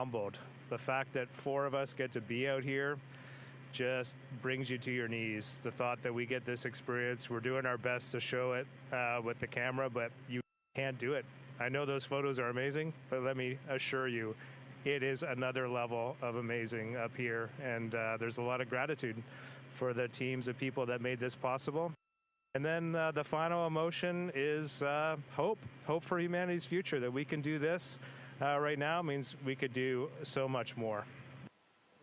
humbled. The fact that 4 of us get to be out here just brings you to your knees. The thought that we get this experience, we're doing our best to show it with the camera, but you can't do it. I know those photos are amazing, but let me assure you, it is another level of amazing up here. And there's a lot of gratitude for the teams of people that made this possible. And then the final emotion is hope for humanity's future, that we can do this right now means we could do so much more.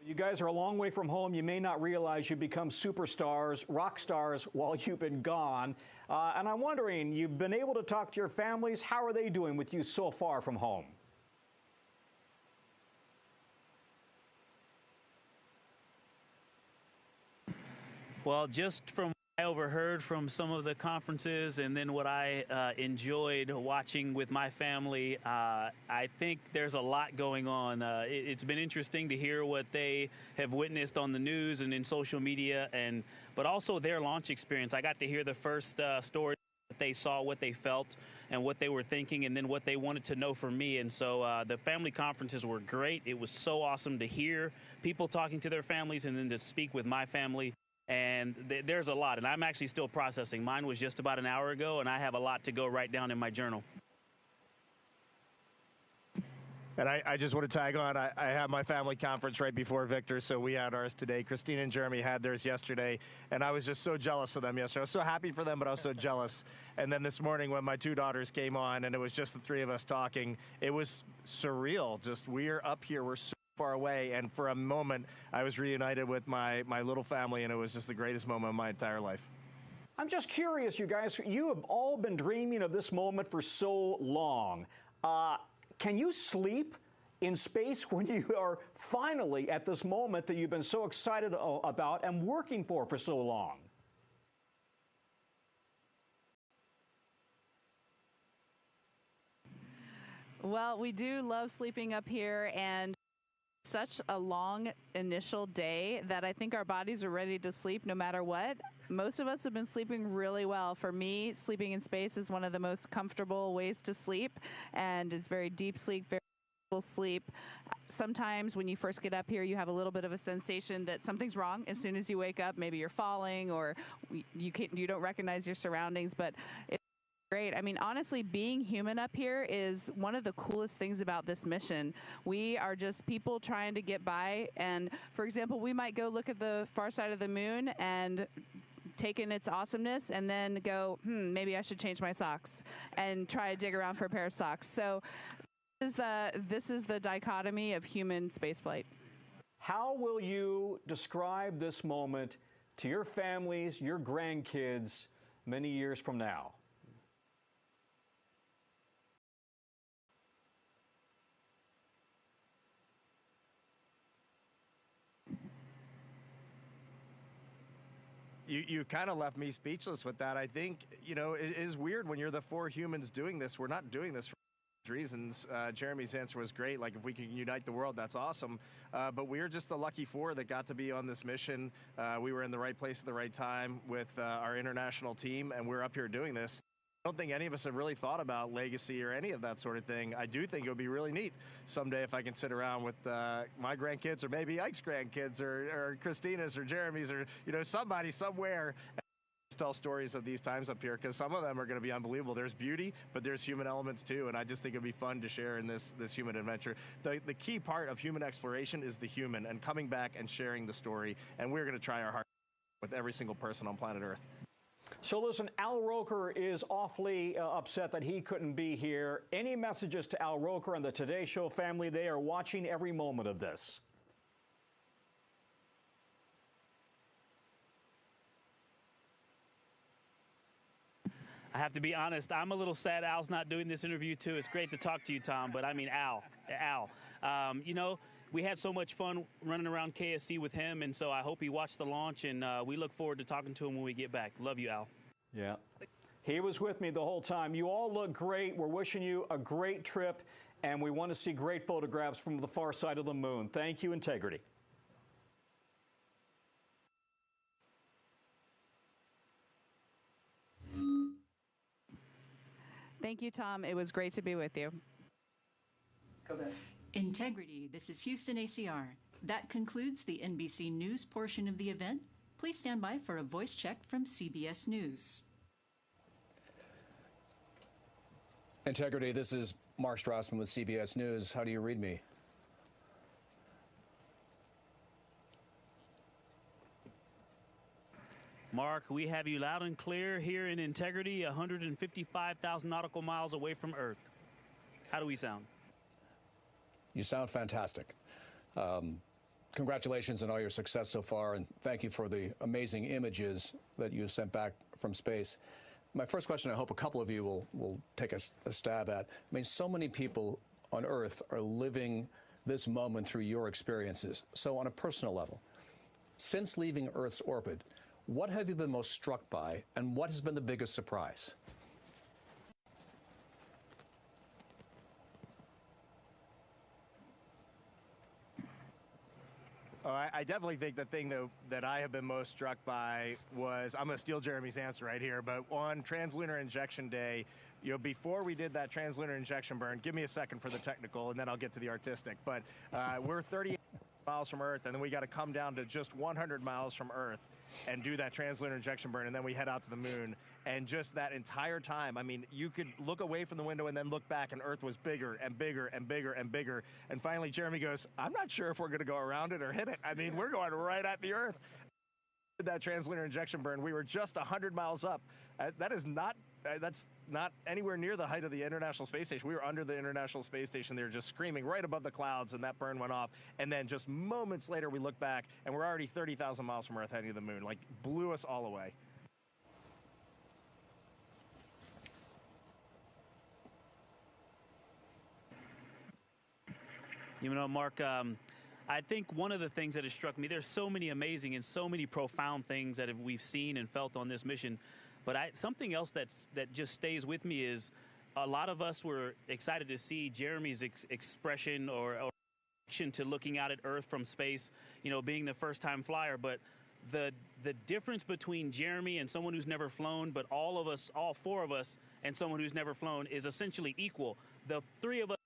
You guys are a long way from home. You may not realize you've become superstars, rock stars while you've been gone. And I'm wondering, you've been able to talk to your families. How are they doing with you so far from home? Well, just from what I overheard from some of the conferences and then what I enjoyed watching with my family, I think there's a lot going on. It's been interesting to hear what they have witnessed on the news and in social media, but also their launch experience. I got to hear the first story that they saw, what they felt, and what they were thinking, and then what they wanted to know from me. And so the family conferences were great. It was so awesome to hear people talking to their families and then to speak with my family. And there's a lot, and I'm actually still processing. Mine was just about an hour ago, and I have a lot to go write down in my journal. And I just want to tag on. I had my family conference right before Victor, so we had ours today. Christine and Jeremy had theirs yesterday, and I was just so jealous of them yesterday. I was so happy for them, but also jealous. And then this morning when my 2 daughters came on, and it was just the 3 of us talking, it was surreal. Just, we're up here, we're so far away, and for a moment I was reunited with my little family, and it was just the greatest moment of my entire life. I'm just curious, you guys, you have all been dreaming of this moment for so long. Can you sleep in space when you are finally at this moment that you've been so excited about and working for so long? Well, we do love sleeping up here, and such a long initial day that I think our bodies are ready to sleep no matter what. Most of us have been sleeping really well. For me, sleeping in space is one of the most comfortable ways to sleep, and it's very deep sleep, very full sleep. Sometimes when you first get up here, you have a little bit of a sensation that something's wrong. As soon as you wake up, maybe you're falling or you don't recognize your surroundings, but it's great. I mean, honestly, being human up here is one of the coolest things about this mission. We are just people trying to get by. And for example, we might go look at the far side of the moon and take in its awesomeness and then go, maybe I should change my socks and try to dig around for a pair of socks. So this is the dichotomy of human spaceflight. How will you describe this moment to your families, your grandkids, many years from now? You kind of left me speechless with that. I think, it is weird when you're the 4 humans doing this. We're not doing this for reasons. Jeremy's answer was great. Like, if we can unite the world, that's awesome. But we're just the lucky 4 that got to be on this mission. We were in the right place at the right time with our international team, and we're up here doing this. I don't think any of us have really thought about legacy or any of that sort of thing. I do think it would be really neat someday if I can sit around with my grandkids, or maybe Ike's grandkids, or Christina's, or Jeremy's, or somebody somewhere, and tell stories of these times up here, because some of them are going to be unbelievable. There's beauty, but there's human elements too, and I just think it'd be fun to share in this human adventure. The key part of human exploration is the human, and coming back and sharing the story, and we're going to try our hardest with every single person on planet Earth. So listen, Al Roker is awfully upset that he couldn't be here. Any messages to Al Roker and the Today Show family? They are watching every moment of this. I have to be honest, I'm a little sad Al's not doing this interview too. It's great to talk to you, Tom, but I mean, Al. We had so much fun running around KSC with him, and so I hope he watched the launch, and we look forward to talking to him when we get back. Love you, Al. Yeah. He was with me the whole time. You all look great. We're wishing you a great trip, and we want to see great photographs from the far side of the moon. Thank you, Integrity. Thank you, Tom. It was great to be with you. Go back. Integrity, this is Houston ACR. That concludes the NBC News portion of the event. Please stand by for a voice check from CBS News. Integrity, this is Mark Strassman with CBS News. How do you read me? Mark, we have you loud and clear here in Integrity, 155,000 nautical miles away from Earth. How do we sound? You sound fantastic. Congratulations on all your success so far, and thank you for the amazing images that you sent back from space. My first question, I hope a couple of you will take a stab at. I mean, so many people on Earth are living this moment through your experiences. So on a personal level, since leaving Earth's orbit, what have you been most struck by, and what has been the biggest surprise? Oh, I definitely think the thing that I have been most struck by was, I'm going to steal Jeremy's answer right here, but on Translunar Injection Day, before we did that translunar injection burn, give me a second for the technical, and then I'll get to the artistic, but we're 38 miles from Earth, and then we got to come down to just 100 miles from Earth and do that translunar injection burn, and then we head out to the moon. And just that entire time, I mean, you could look away from the window and then look back, and Earth was bigger and bigger and bigger and bigger. And finally, Jeremy goes, I'm not sure if we're going to go around it or hit it. I mean, we're going right at the Earth. That translunar injection burn, we were just 100 miles up. That's not anywhere near the height of the International Space Station. We were under the International Space Station. They were just screaming right above the clouds, and that burn went off. And then just moments later, we look back, and we're already 30,000 miles from Earth heading to the moon. Like, blew us all away. You know, Mark, I think one of the things that has struck me, there's so many amazing and so many profound things that we've seen and felt on this mission. But something else that just stays with me is a lot of us were excited to see Jeremy's expression or reaction to looking out at Earth from space, being the first-time flyer. But the difference between Jeremy and someone who's never flown, but all of us, all four of us, and someone who's never flown is essentially equal. The three of us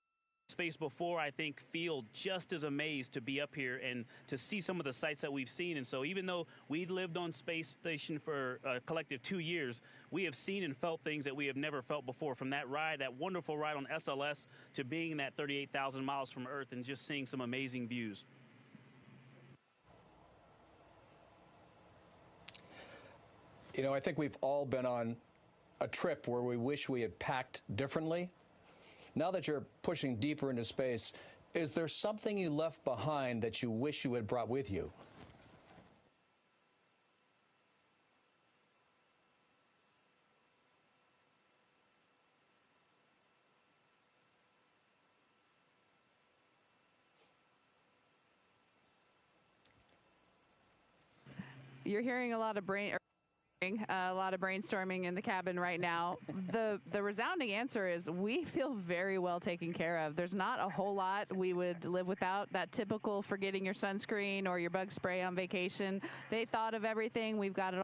space before, I think, feel just as amazed to be up here and to see some of the sights that we've seen. And so even though we lived on space station for a collective 2 years, we have seen and felt things that we have never felt before, from that ride, that wonderful ride on SLS, to being that 38,000 miles from Earth and just seeing some amazing views. I think we've all been on a trip where we wish we had packed differently. Now that you're pushing deeper into space, is there something you left behind that you wish you had brought with you? You're hearing a lot of brainstorming in the cabin right now. The resounding answer is we feel very well taken care of. There's not a whole lot we would live without. That typical forgetting your sunscreen or your bug spray on vacation. They thought of everything. We've got it all.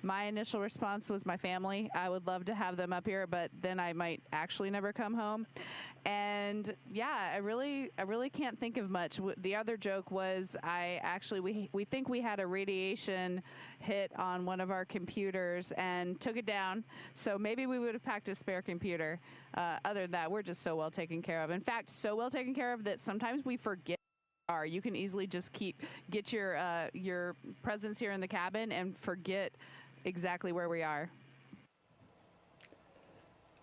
My initial response was my family. I would love to have them up here, but then I might actually never come home. And yeah, I really can't think of much. The other joke was we think we had a radiation hit on one of our computers and took it down. So maybe we would have packed a spare computer. Other than that, we're just so well taken care of. In fact, so well taken care of that sometimes we forget. You can easily just get your presence here in the cabin and forget exactly where we are.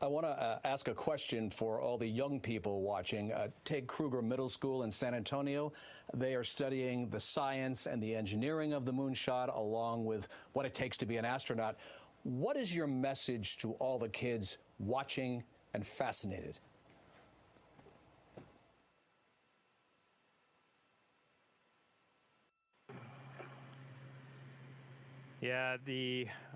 I want to ask a question for all the young people watching. Take Kruger Middle School in San Antonio. They are studying the science and the engineering of the moonshot, along with what it takes to be an astronaut. What is your message to all the kids watching and fascinated? Yeah,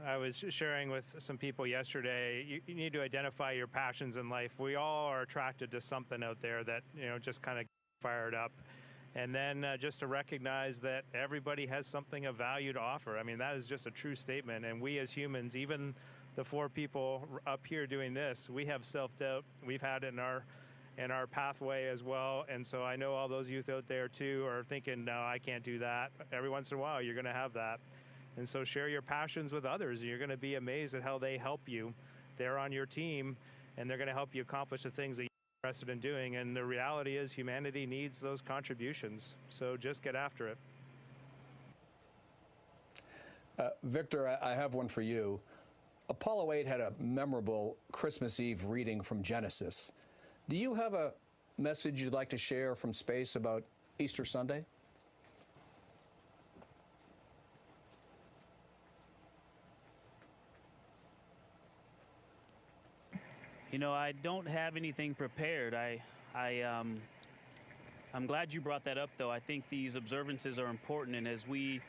I was sharing with some people yesterday, you need to identify your passions in life. We all are attracted to something out there that, just kind of fired up. And then just to recognize that everybody has something of value to offer. I mean, that is just a true statement. And we as humans, even the four people up here doing this, we have self-doubt. We've had it in in our pathway as well. And so I know all those youth out there too are thinking, no, I can't do that. Every once in a while, you're going to have that. And so share your passions with others, and you're going to be amazed at how they help you. They're on your team, and they're going to help you accomplish the things that you're interested in doing. And the reality is humanity needs those contributions. So just get after it. Victor, I have one for you. Apollo 8 had a memorable Christmas Eve reading from Genesis. Do you have a message you'd like to share from space about Easter Sunday? You know, I don't have anything prepared. I'm glad you brought that up, though. I think these observances are important, and as we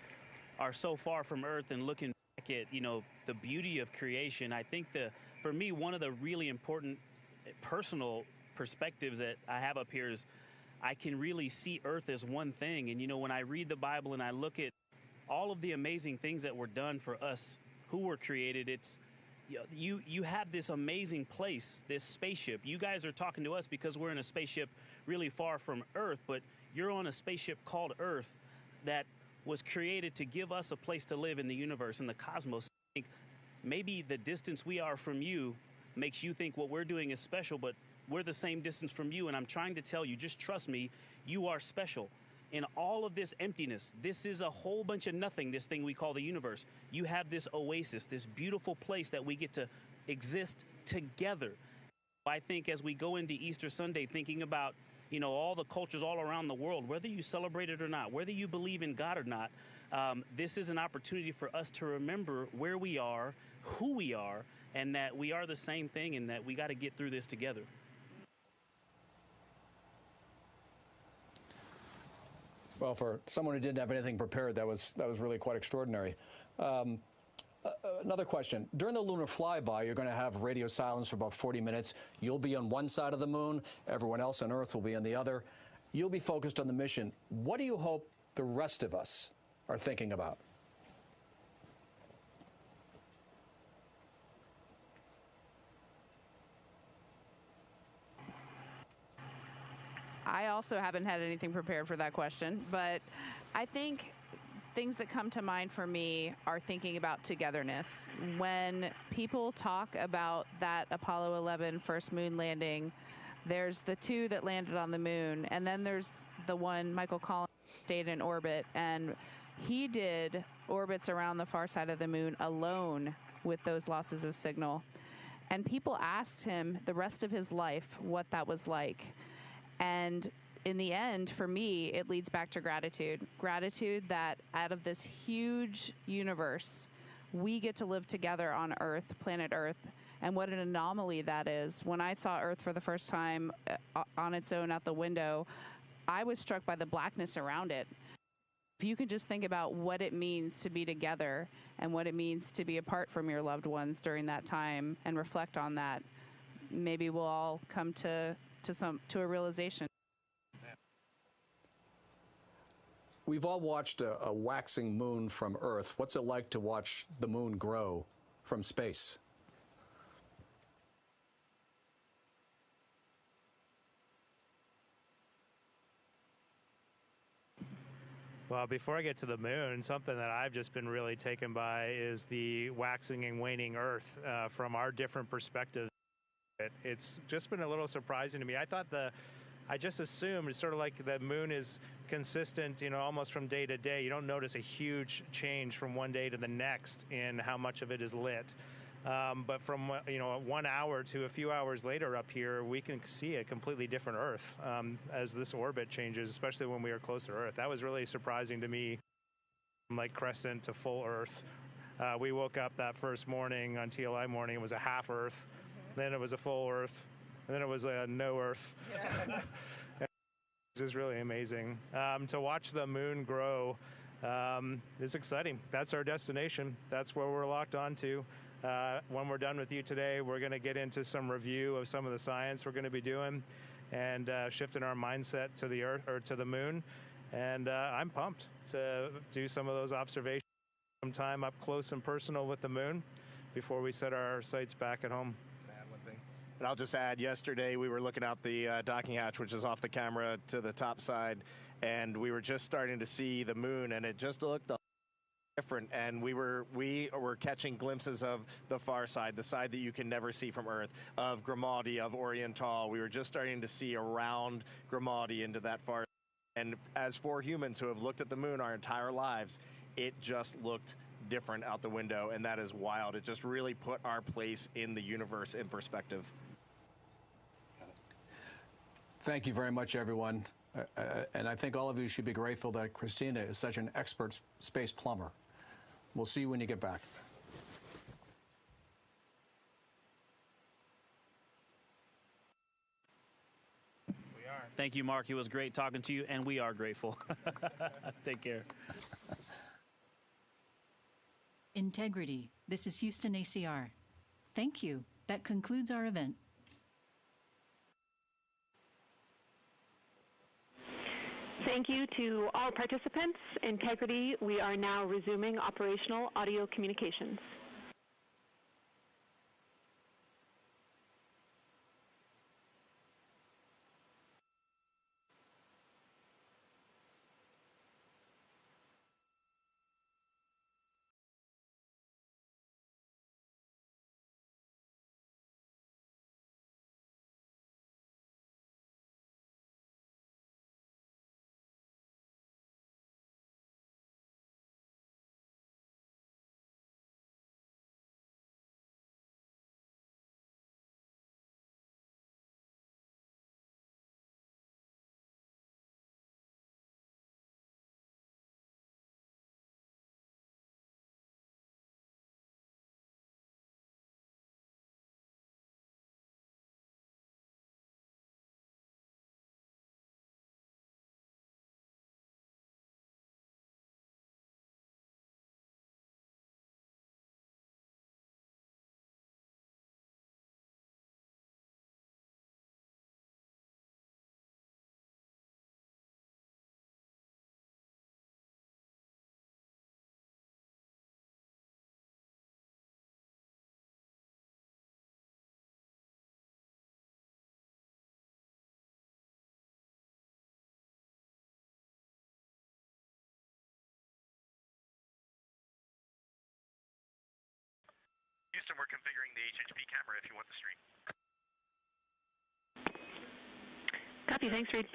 are so far from Earth and looking back at, you know, the beauty of creation, I think for me, one of the really important personal perspectives that I have up here is I can really see Earth as one thing. And, you know, when I read the Bible and I look at all of the amazing things that were done for us who were created, it's, you have this amazing place, this spaceship. You guys are talking to us because we're in a spaceship really far from Earth, but you're on a spaceship called Earth that was created to give us a place to live in the universe, in the cosmos. I think maybe the distance we are from you makes you think what we're doing is special, but we're the same distance from you, and I'm trying to tell you, just trust me, you are special. In all of this emptiness, this is a whole bunch of nothing, this thing we call the universe. You have this oasis, this beautiful place that we get to exist together. I think as we go into Easter Sunday, thinking about, you know, all the cultures all around the world, whether you celebrate it or not, whether you believe in God or not, this is an opportunity for us to remember where we are, who we are, and that we are the same thing, and that we got to get through this together. Well, for someone who didn't have anything prepared, that was really quite extraordinary. Another question. During the lunar flyby, you're going to have radio silence for about 40 minutes. You'll be on one side of the moon. Everyone else on Earth will be on the other. You'll be focused on the mission. What do you hope the rest of us are thinking about? I also haven't had anything prepared for that question, but I think things that come to mind for me are thinking about togetherness. When people talk about that Apollo 11 first moon landing, there's the two that landed on the moon, and then there's the one, Michael Collins, stayed in orbit, and he did orbits around the far side of the moon alone with those losses of signal. And people asked him the rest of his life what that was like. And in the end, for me, it leads back to gratitude. Gratitude that out of this huge universe, we get to live together on Earth, planet Earth, and what an anomaly that is. When I saw Earth for the first time on its own out the window, I was struck by the blackness around it. If you can just think about what it means to be together and what it means to be apart from your loved ones during that time and reflect on that, maybe we'll all come to a realization. We've all watched a waxing moon from Earth. What's it like to watch the moon grow from space? Well, before I get to the moon, something that I've just been really taken by is the waxing and waning Earth from our different perspectives. It's just been a little surprising to me. I just assumed it's sort of like the moon is consistent, you know, almost from day to day. You don't notice a huge change from one day to the next in how much of it is lit. But from, you know, 1 hour to a few hours later up here, we can see a completely different Earth as this orbit changes, especially when we are close to Earth. That was really surprising to me, from like crescent to full Earth. We woke up that first morning on TLI morning, it was a half Earth. Then it was a full Earth, and then it was a no Earth. Yeah. It was really amazing. To watch the moon grow is exciting. That's our destination. That's where we're locked onto. When we're done with you today, we're going to get into some review of some of the science we're going to be doing and shifting our mindset to the Earth or to the moon. And I'm pumped to do some of those observations, some time up close and personal with the moon before we set our sights back at home. Can I add one thing? And I'll just add, yesterday we were looking out the docking hatch, which is off the camera to the top side, and we were just starting to see the moon, and it just looked different, and we were catching glimpses of the far side, the side that you can never see from Earth, of Grimaldi, of Oriental. We were just starting to see around Grimaldi into that far. And as 4 humans who have looked at the moon our entire lives, it just looked different out the window, and that is wild. It just really put our place in the universe in perspective. Thank you very much, everyone. And I think all of you should be grateful that Christina is such an expert space plumber. We'll see you when you get back. We are. Thank you, Mark. It was great talking to you, and we are grateful. Take care. Integrity. This is Houston ACR. Thank you. That concludes our event. Thank you to all participants. Integrity, we are now resuming operational audio communications. Houston, we're configuring the HHP camera if you want the stream. Copy, thanks, Reed.